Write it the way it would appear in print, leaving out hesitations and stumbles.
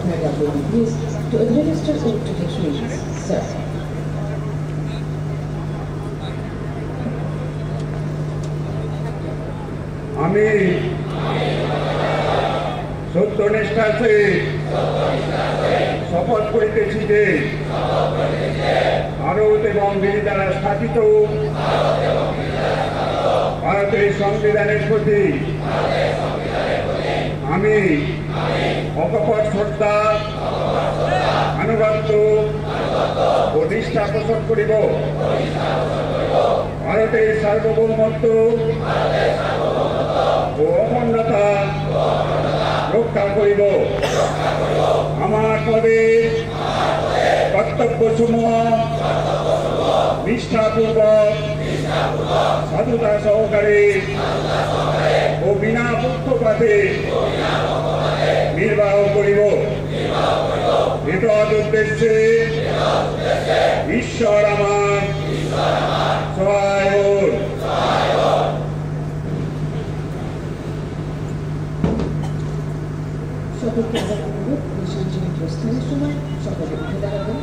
Patnagar will be used to administer oath to the trainees. Sir. আমি সত্যনিষ্ঠার সহিত শপথ করিতেছি যে ভারত এবং বিধি দ্বারা স্থাপিত ভারতের সংবিধানের প্রতি আমি অকপট শ্রদ্ধা আনুগত্য ও নিষ্ঠা পোষণ করিব। ভারতের সার্বভৌমত্ব ও অখণ্ডতা রক্ষা করিব। আমার পদে কর্তব্যসমূহ নিষ্ঠাপূর্বক সাধুতা সহকারে ও বিনা পক্ষপাতে নির্বাহ করিব। এতদ উদ্দেশ্যে ঈশ্বর আমার সহায় হোন। সকলকে আবার অনুরোধ অনুষ্ঠানটি প্রস্থানের সময় সকলে উঠে দাঁড়াবেন।